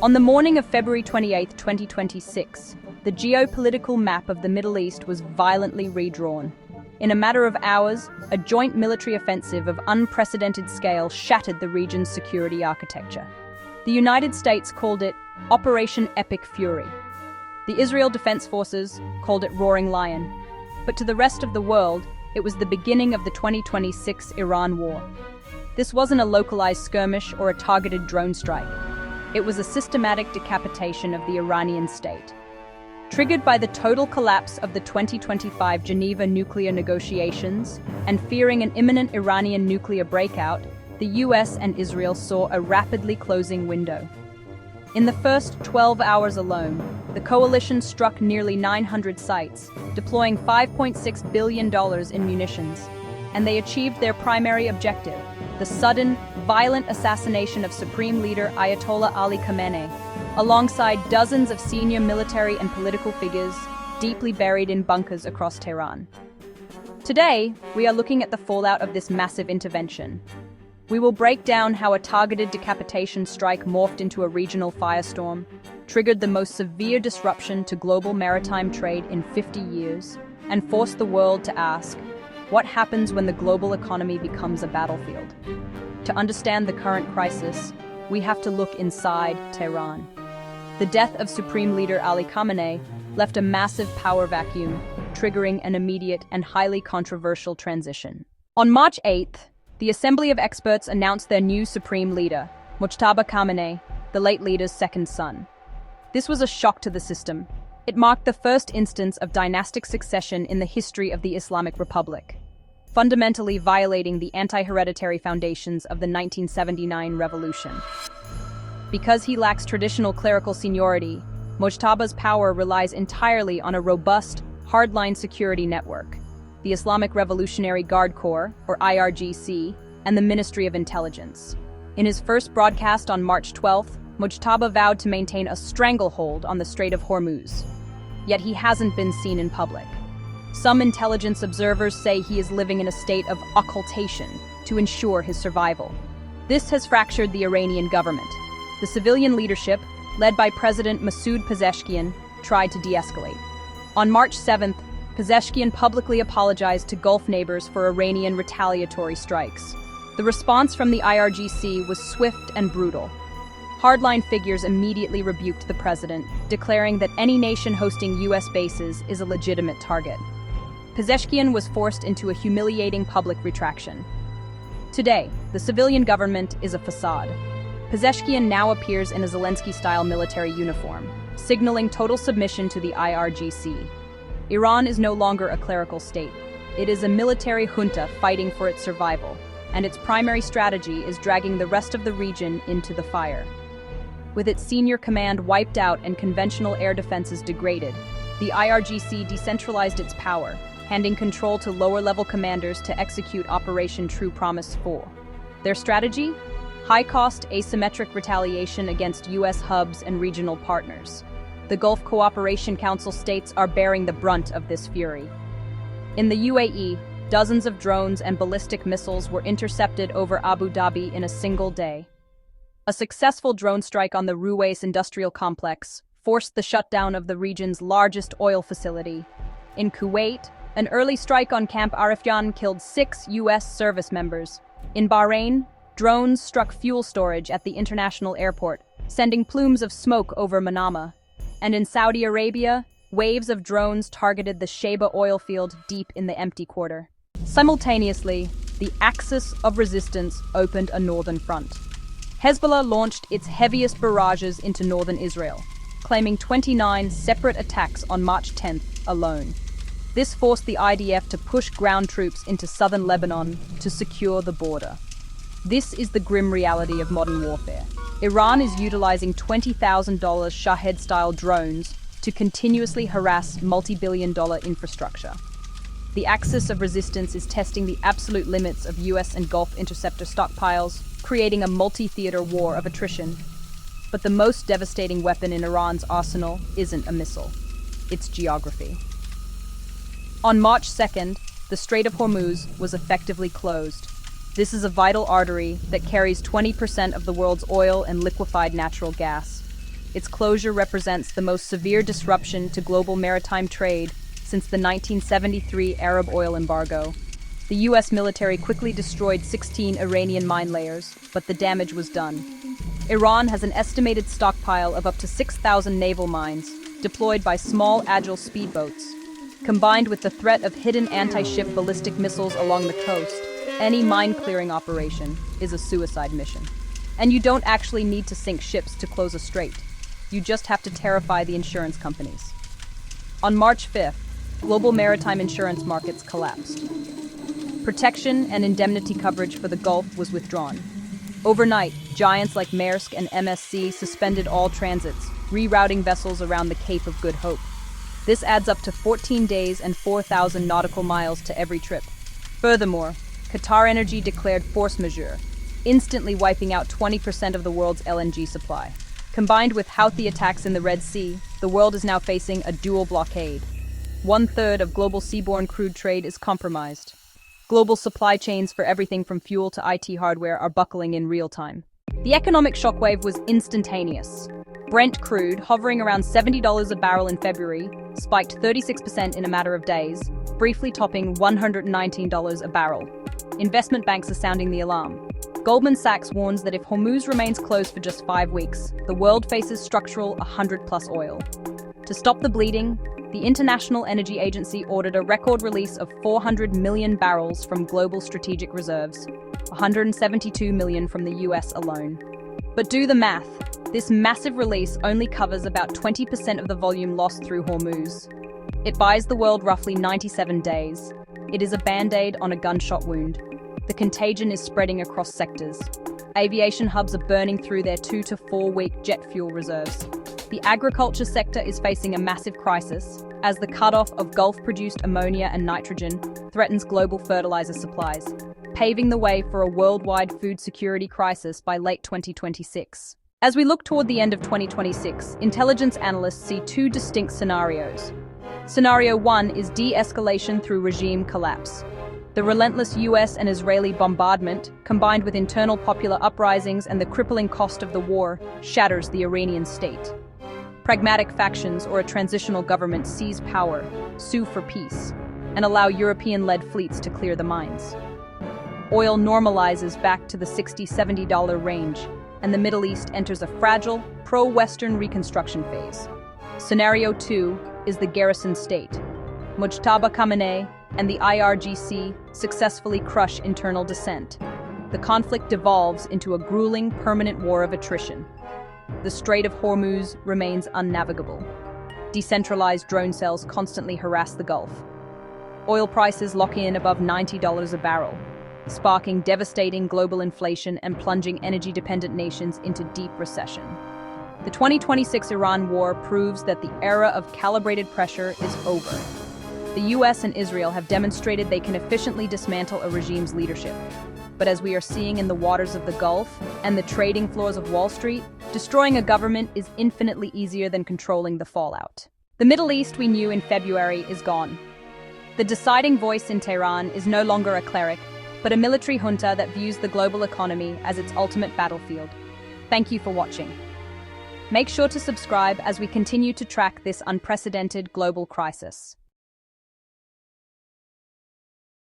On the morning of February 28, 2026, the geopolitical map of the Middle East was violently redrawn. In a matter of hours, a joint military offensive of unprecedented scale shattered the region's security architecture. The United States called it Operation Epic Fury. The Israel Defense Forces called it Roaring Lion. But to the rest of the world, it was the beginning of the 2026 Iran war. This wasn't a localized skirmish or a targeted drone strike. It was a systematic decapitation of the Iranian state. Triggered by the total collapse of the 2025 Geneva nuclear negotiations and fearing an imminent Iranian nuclear breakout, the US and Israel saw a rapidly closing window. In the first 12 hours alone, the coalition struck nearly 900 sites, deploying $5.6 billion in munitions, and they achieved their primary objective, the sudden, violent assassination of Supreme Leader Ayatollah Ali Khamenei, alongside dozens of senior military and political figures deeply buried in bunkers across Tehran. Today, we are looking at the fallout of this massive intervention. We will break down how a targeted decapitation strike morphed into a regional firestorm, triggered the most severe disruption to global maritime trade in 50 years, and forced the world to ask, what happens when the global economy becomes a battlefield? To understand the current crisis, we have to look inside Tehran. The death of Supreme Leader Ali Khamenei left a massive power vacuum, triggering an immediate and highly controversial transition. On March 8th, the Assembly of Experts announced their new Supreme Leader, Mojtaba Khamenei, the late leader's second son. This was a shock to the system. It marked the first instance of dynastic succession in the history of the Islamic Republic, fundamentally violating the anti-hereditary foundations of the 1979 revolution. Because he lacks traditional clerical seniority, Mojtaba's power relies entirely on a robust, hardline security network, the Islamic Revolutionary Guard Corps, or IRGC, and the Ministry of Intelligence. In his first broadcast on March 12th, Mojtaba vowed to maintain a stranglehold on the Strait of Hormuz. Yet he hasn't been seen in public. Some intelligence observers say he is living in a state of occultation to ensure his survival. This has fractured the Iranian government. The civilian leadership, led by President Masoud Pezeshkian, tried to de-escalate. On March 7th, Pezeshkian publicly apologized to Gulf neighbors for Iranian retaliatory strikes. The response from the IRGC was swift and brutal. Hardline figures immediately rebuked the president, declaring that any nation hosting U.S. bases is a legitimate target. Pezeshkian was forced into a humiliating public retraction. Today, the civilian government is a facade. Pezeshkian now appears in a Zelensky-style military uniform, signaling total submission to the IRGC. Iran is no longer a clerical state. It is a military junta fighting for its survival, and its primary strategy is dragging the rest of the region into the fire. With its senior command wiped out and conventional air defenses degraded, the IRGC decentralized its power, handing control to lower-level commanders to execute Operation True Promise 4. Their strategy? High-cost, asymmetric retaliation against U.S. hubs and regional partners. The Gulf Cooperation Council states are bearing the brunt of this fury. In the UAE, dozens of drones and ballistic missiles were intercepted over Abu Dhabi in a single day. A successful drone strike on the Ruwais industrial complex forced the shutdown of the region's largest oil facility. In Kuwait, an early strike on Camp Arifjan killed 6 U.S. service members. In Bahrain, drones struck fuel storage at the international airport, sending plumes of smoke over Manama. And in Saudi Arabia, waves of drones targeted the Sheba oil field deep in the empty quarter. Simultaneously, the Axis of Resistance opened a northern front. Hezbollah launched its heaviest barrages into northern Israel, claiming 29 separate attacks on March 10th alone. This forced the IDF to push ground troops into southern Lebanon to secure the border. This is the grim reality of modern warfare. Iran is utilizing $20,000 Shahed-style drones to continuously harass multi-billion-dollar infrastructure. The Axis of Resistance is testing the absolute limits of US and Gulf interceptor stockpiles, creating a multi-theater war of attrition. But the most devastating weapon in Iran's arsenal isn't a missile. It's geography. On March 2nd, the Strait of Hormuz was effectively closed. This is a vital artery that carries 20% of the world's oil and liquefied natural gas. its closure represents the most severe disruption to global maritime trade since the 1973 Arab oil embargo. The US military quickly destroyed 16 Iranian mine layers, but the damage was done. Iran has an estimated stockpile of up to 6,000 naval mines, deployed by small, agile speedboats. Combined with the threat of hidden anti-ship ballistic missiles along the coast, any mine-clearing operation is a suicide mission. And you don't actually need to sink ships to close a strait. You just have to terrify the insurance companies. On March 5th, global maritime insurance markets collapsed. Protection and indemnity coverage for the Gulf was withdrawn. Overnight, giants like Maersk and MSC suspended all transits, rerouting vessels around the Cape of Good Hope. This adds up to 14 days and 4,000 nautical miles to every trip. Furthermore, Qatar Energy declared force majeure, instantly wiping out 20% of the world's LNG supply. Combined with Houthi attacks in the Red Sea, the world is now facing a dual blockade. 1/3 of global seaborne crude trade is compromised. Global supply chains for everything from fuel to IT hardware are buckling in real time. The economic shockwave was instantaneous. Brent crude, hovering around $70 a barrel in February, spiked 36% in a matter of days, briefly topping $119 a barrel. Investment banks are sounding the alarm. Goldman Sachs warns that if Hormuz remains closed for just 5 weeks, the world faces structural 100-plus oil. To stop the bleeding, the International Energy Agency ordered a record release of 400 million barrels from global strategic reserves, 172 million from the US alone. But do the math. This massive release only covers about 20% of the volume lost through Hormuz. It buys the world roughly 97 days. It is a band-aid on a gunshot wound. The contagion is spreading across sectors. Aviation hubs are burning through their 2 to 4 week jet fuel reserves. The agriculture sector is facing a massive crisis, as the cutoff of Gulf-produced ammonia and nitrogen threatens global fertilizer supplies, paving the way for a worldwide food security crisis by late 2026. As we look toward the end of 2026, intelligence analysts see 2 distinct scenarios. Scenario 1 is de-escalation through regime collapse. The relentless US and Israeli bombardment, combined with internal popular uprisings and the crippling cost of the war, shatters the Iranian state. Pragmatic factions or a transitional government seize power, sue for peace, and allow European-led fleets to clear the mines. Oil normalizes back to the $60–70 range, and the Middle East enters a fragile, pro-Western reconstruction phase. Scenario 2 is the garrison state. Mujtaba Khamenei and the IRGC successfully crush internal dissent. The conflict devolves into a grueling, permanent war of attrition. The Strait of Hormuz remains unnavigable. Decentralized drone cells constantly harass the Gulf. Oil prices lock in above $90 a barrel, sparking devastating global inflation and plunging energy-dependent nations into deep recession. The 2026 Iran war proves that the era of calibrated pressure is over. The US and Israel have demonstrated they can efficiently dismantle a regime's leadership. But as we are seeing in the waters of the Gulf and the trading floors of Wall Street, destroying a government is infinitely easier than controlling the fallout. The Middle East we knew in February is gone. The deciding voice in Tehran is no longer a cleric, but a military junta that views the global economy as its ultimate battlefield. Thank you for watching. Make sure to subscribe as we continue to track this unprecedented global crisis.